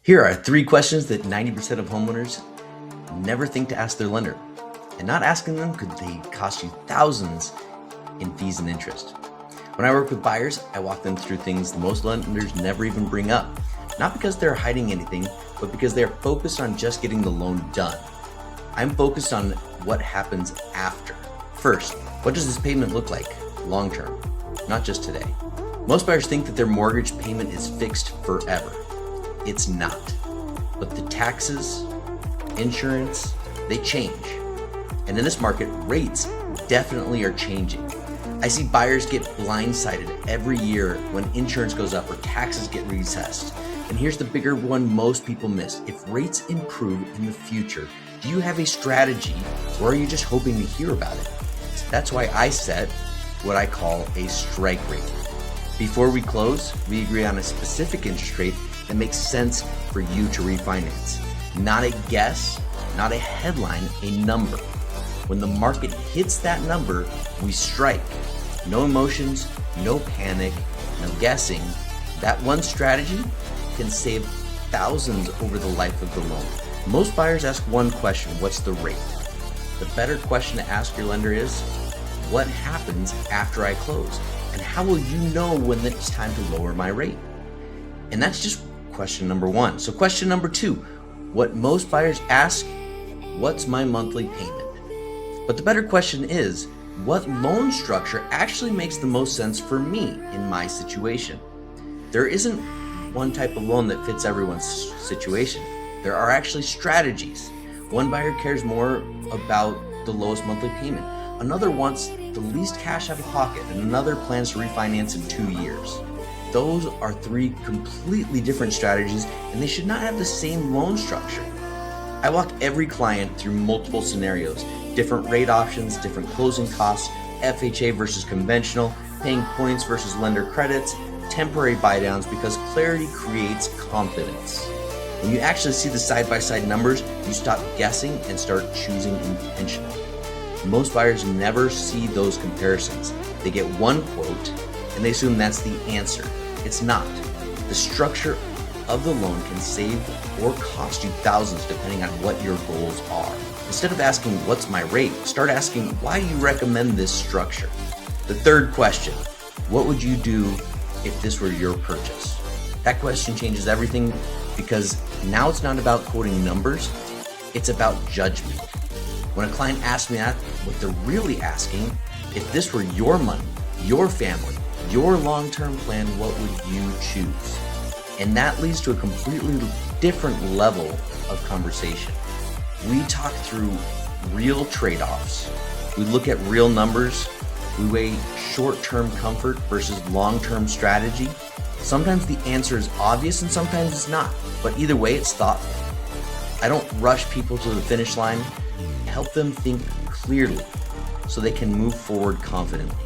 Here are 3 questions that 90% of homeowners never think to ask their lender. And not asking them could they cost you thousands in fees and interest. When I work with buyers, I walk them through things most lenders never even bring up. Not because they're hiding anything, but because they're focused on just getting the loan done. I'm focused on what happens after. First, what does this payment look like long term, not just today? Most buyers think that their mortgage payment is fixed forever. It's not. But the taxes, insurance, they change. And in this market, rates definitely are changing. I see buyers get blindsided every year when insurance goes up or taxes get reassessed. And here's the bigger one most people miss. If rates improve in the future, do you have a strategy or are you just hoping to hear about it? That's why I set what I call a strike rate. Before we close, we agree on a specific interest rate that makes sense for you to refinance. Not a guess, not a headline, a number. When the market hits that number, we strike. No emotions, no panic, no guessing. That one strategy can save thousands over the life of the loan. Most buyers ask one question: what's the rate? The better question to ask your lender is, what happens after I close? And how will you know when it's time to lower my rate? And that's just question number 1. So question number 2, what most buyers ask, what's my monthly payment? But the better question is, what loan structure actually makes the most sense for me in my situation? There isn't one type of loan that fits everyone's situation. There are actually strategies. One buyer cares more about the lowest monthly payment. Another wants the least cash out of pocket, and another plans to refinance in 2 years. Those are 3 completely different strategies, and they should not have the same loan structure. I walk every client through multiple scenarios, different rate options, different closing costs, FHA versus conventional, paying points versus lender credits, temporary buy downs, because clarity creates confidence. When you actually see the side-by-side numbers, you stop guessing and start choosing intentionally. Most buyers never see those comparisons. They get one quote and they assume that's the answer. It's not. The structure of the loan can save or cost you thousands depending on what your goals are. Instead of asking, what's my rate? Start asking, why do you recommend this structure? The third question, what would you do if this were your purchase? That question changes everything, because now it's not about quoting numbers, it's about judgment. When a client asks me that, what they're really asking, if this were your money, your family, your long-term plan, what would you choose? And that leads to a completely different level of conversation. We talk through real trade-offs. We look at real numbers. We weigh short-term comfort versus long-term strategy. Sometimes the answer is obvious and sometimes it's not, but either way, it's thoughtful. I don't rush people to the finish line. Help them think clearly so they can move forward confidently.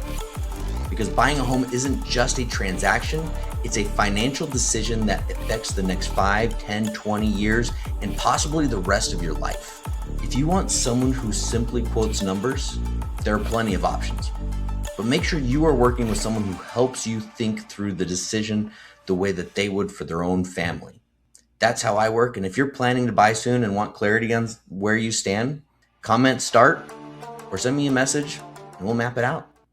Because buying a home isn't just a transaction, it's a financial decision that affects the next 5, 10, 20 years, and possibly the rest of your life. If you want someone who simply quotes numbers, there are plenty of options. But make sure you are working with someone who helps you think through the decision the way that they would for their own family. That's how I work, and if you're planning to buy soon and want clarity on where you stand, comment start or send me a message and we'll map it out.